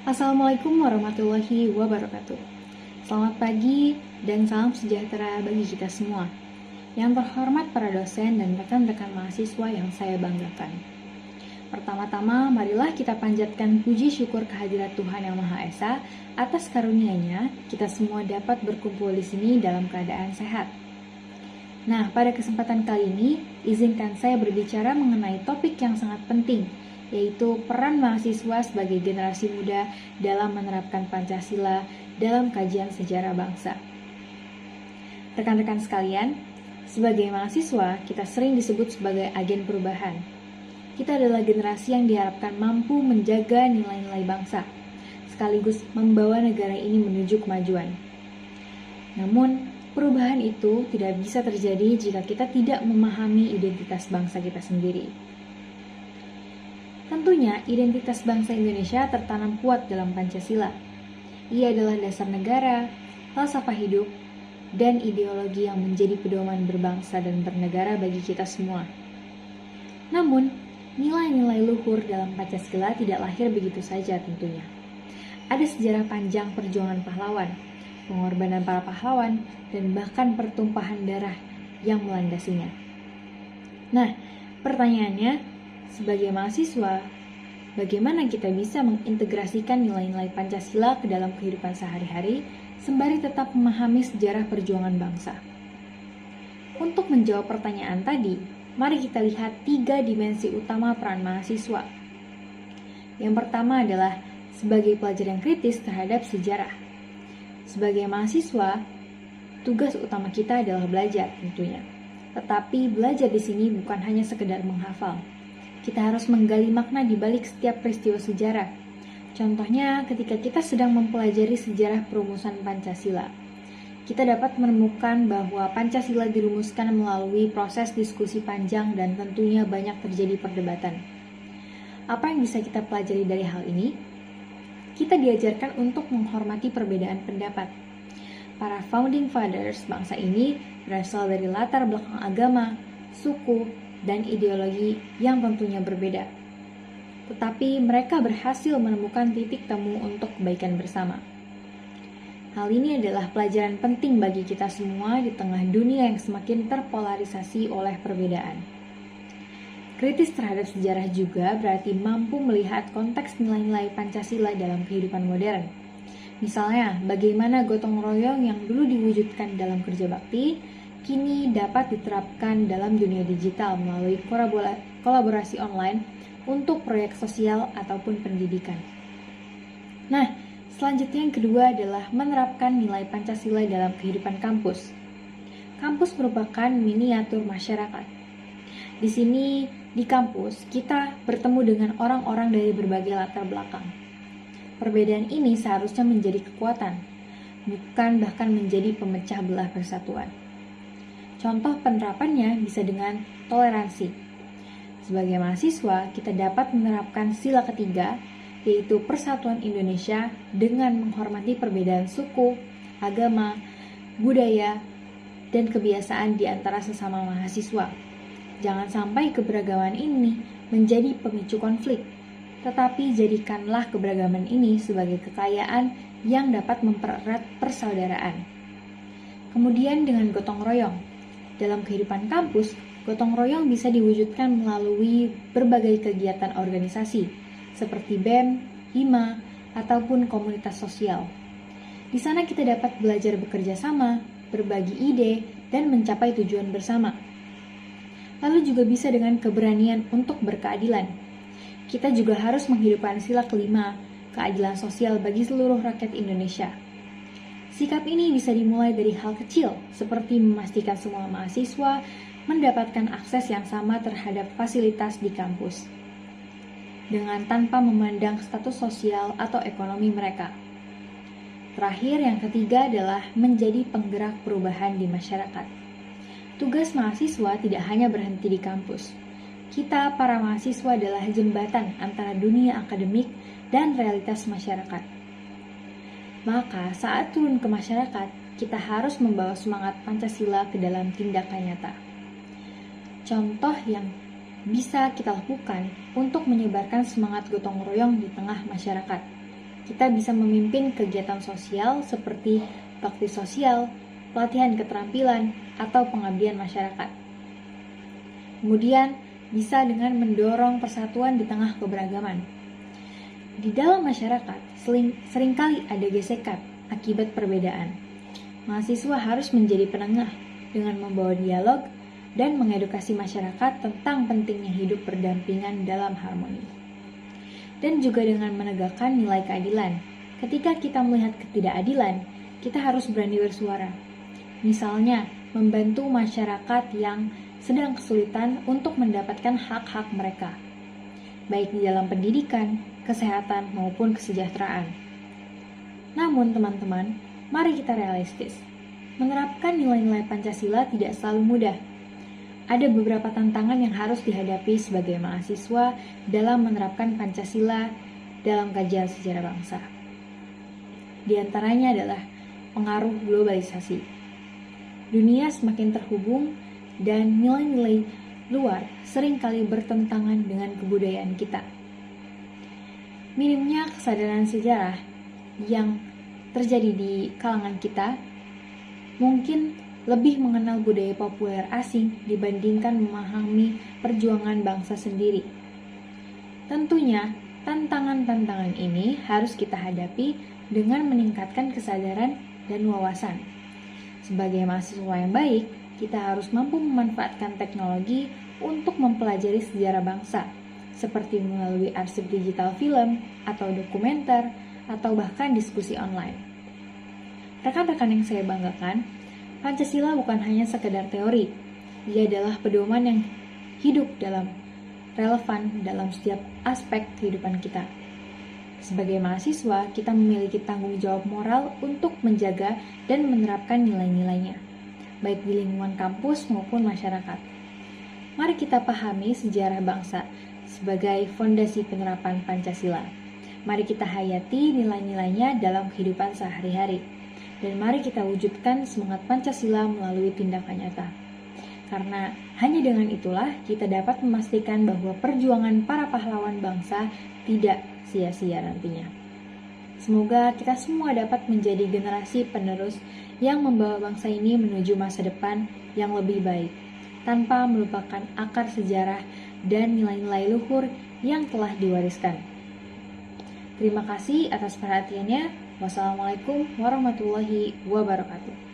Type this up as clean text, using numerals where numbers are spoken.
Assalamualaikum warahmatullahi wabarakatuh. Selamat pagi dan salam sejahtera bagi kita semua. Yang terhormat para dosen dan rekan-rekan mahasiswa yang saya banggakan. Pertama-tama, marilah kita panjatkan puji syukur kehadirat Tuhan Yang Maha Esa atas karunia-Nya kita semua dapat berkumpul di sini dalam keadaan sehat. Nah, pada kesempatan kali ini, izinkan saya berbicara mengenai topik yang sangat penting, yaitu peran mahasiswa sebagai generasi muda dalam menerapkan Pancasila dalam kajian sejarah bangsa. Rekan-rekan sekalian, sebagai mahasiswa, kita sering disebut sebagai agen perubahan. Kita adalah generasi yang diharapkan mampu menjaga nilai-nilai bangsa, sekaligus membawa negara ini menuju kemajuan. Namun, perubahan itu tidak bisa terjadi jika kita tidak memahami identitas bangsa kita sendiri. Tentunya, identitas bangsa Indonesia tertanam kuat dalam Pancasila. Ia adalah dasar negara, falsafah hidup, dan ideologi yang menjadi pedoman berbangsa dan bernegara bagi kita semua. Namun, nilai-nilai luhur dalam Pancasila tidak lahir begitu saja tentunya. Ada sejarah panjang perjuangan pahlawan, pengorbanan para pahlawan, dan bahkan pertumpahan darah yang melandasinya. Nah, pertanyaannya, sebagai mahasiswa, bagaimana kita bisa mengintegrasikan nilai-nilai Pancasila ke dalam kehidupan sehari-hari sembari tetap memahami sejarah perjuangan bangsa? Untuk menjawab pertanyaan tadi, mari kita lihat 3 dimensi utama peran mahasiswa. Yang pertama adalah sebagai pelajar yang kritis terhadap sejarah. Sebagai mahasiswa, tugas utama kita adalah belajar tentunya. Tetapi belajar di sini bukan hanya sekedar menghafal. Kita harus menggali makna di balik setiap peristiwa sejarah. Contohnya, ketika kita sedang mempelajari sejarah perumusan Pancasila, kita dapat menemukan bahwa Pancasila dirumuskan melalui proses diskusi panjang dan tentunya banyak terjadi perdebatan. Apa yang bisa kita pelajari dari hal ini? Kita diajarkan untuk menghormati perbedaan pendapat. Para founding fathers bangsa ini berasal dari latar belakang agama, suku, dan ideologi yang tentunya berbeda. Tetapi mereka berhasil menemukan titik temu untuk kebaikan bersama. Hal ini adalah pelajaran penting bagi kita semua di tengah dunia yang semakin terpolarisasi oleh perbedaan. Kritis terhadap sejarah juga berarti mampu melihat konteks nilai-nilai Pancasila dalam kehidupan modern. Misalnya, bagaimana gotong royong yang dulu diwujudkan dalam kerja bakti, kini dapat diterapkan dalam dunia digital melalui kolaborasi online untuk proyek sosial ataupun pendidikan. Nah, selanjutnya yang kedua adalah menerapkan nilai Pancasila dalam kehidupan kampus. Kampus merupakan miniatur masyarakat. Di sini, di kampus, kita bertemu dengan orang-orang dari berbagai latar belakang. Perbedaan ini seharusnya menjadi kekuatan, bukan bahkan menjadi pemecah belah persatuan. Contoh penerapannya bisa dengan toleransi. Sebagai mahasiswa, kita dapat menerapkan sila ketiga, yaitu persatuan Indonesia dengan menghormati perbedaan suku, agama, budaya, dan kebiasaan di antara sesama mahasiswa. Jangan sampai keberagaman ini menjadi pemicu konflik, tetapi jadikanlah keberagaman ini sebagai kekayaan yang dapat mempererat persaudaraan. Kemudian dengan gotong royong. Dalam kehidupan kampus, gotong royong bisa diwujudkan melalui berbagai kegiatan organisasi, seperti BEM, HIMA, ataupun komunitas sosial. Di sana kita dapat belajar bekerja sama, berbagi ide, dan mencapai tujuan bersama. Lalu juga bisa dengan keberanian untuk berkeadilan. Kita juga harus menghidupkan sila kelima, keadilan sosial bagi seluruh rakyat Indonesia. Sikap ini bisa dimulai dari hal kecil, seperti memastikan semua mahasiswa mendapatkan akses yang sama terhadap fasilitas di kampus, dengan tanpa memandang status sosial atau ekonomi mereka. Terakhir, yang ketiga adalah menjadi penggerak perubahan di masyarakat. Tugas mahasiswa tidak hanya berhenti di kampus. Kita, para mahasiswa, adalah jembatan antara dunia akademik dan realitas masyarakat. Maka saat turun ke masyarakat, kita harus membawa semangat Pancasila ke dalam tindakan nyata. Contoh yang bisa kita lakukan untuk menyebarkan semangat gotong royong di tengah masyarakat. kita bisa memimpin kegiatan sosial seperti bakti sosial, pelatihan keterampilan, atau pengabdian masyarakat. Kemudian, bisa dengan mendorong persatuan di tengah keberagaman. Di dalam masyarakat, seringkali ada gesekan akibat perbedaan. Mahasiswa harus menjadi penengah dengan membawa dialog dan mengedukasi masyarakat tentang pentingnya hidup berdampingan dalam harmoni. Dan juga dengan menegakkan nilai keadilan. Ketika kita melihat ketidakadilan, kita harus berani bersuara. Misalnya, membantu masyarakat yang sedang kesulitan untuk mendapatkan hak-hak mereka, baik di dalam pendidikan, kesehatan, maupun kesejahteraan. Namun, teman-teman, mari kita realistis. Menerapkan nilai-nilai Pancasila tidak selalu mudah. Ada beberapa tantangan yang harus dihadapi sebagai mahasiswa dalam menerapkan Pancasila dalam kajian sejarah bangsa. Di antaranya adalah pengaruh globalisasi. Dunia semakin terhubung dan nilai-nilai luar seringkali bertentangan dengan kebudayaan kita. Minimnya kesadaran sejarah yang terjadi di kalangan kita mungkin lebih mengenal budaya populer asing dibandingkan memahami perjuangan bangsa sendiri. Tentunya, tantangan-tantangan ini harus kita hadapi dengan meningkatkan kesadaran dan wawasan. Sebagai mahasiswa yang baik, kita harus mampu memanfaatkan teknologi untuk mempelajari sejarah bangsa, seperti melalui arsip digital film atau dokumenter, atau bahkan diskusi online. Rekan-rekan yang saya banggakan, Pancasila bukan hanya sekedar teori, ia adalah pedoman yang hidup relevan dalam setiap aspek kehidupan kita. Sebagai mahasiswa, kita memiliki tanggung jawab moral untuk menjaga dan menerapkan nilai-nilainya, baik di lingkungan kampus maupun masyarakat. Mari kita pahami sejarah bangsa sebagai fondasi penerapan Pancasila. Mari kita hayati nilai-nilainya dalam kehidupan sehari-hari. Dan mari kita wujudkan semangat Pancasila melalui tindakan nyata. Karena hanya dengan itulah kita dapat memastikan bahwa perjuangan para pahlawan bangsa tidak sia-sia nantinya. Semoga kita semua dapat menjadi generasi penerus yang membawa bangsa ini menuju masa depan yang lebih baik, tanpa melupakan akar sejarah dan nilai-nilai luhur yang telah diwariskan. Terima kasih atas perhatiannya. Wassalamualaikum warahmatullahi wabarakatuh.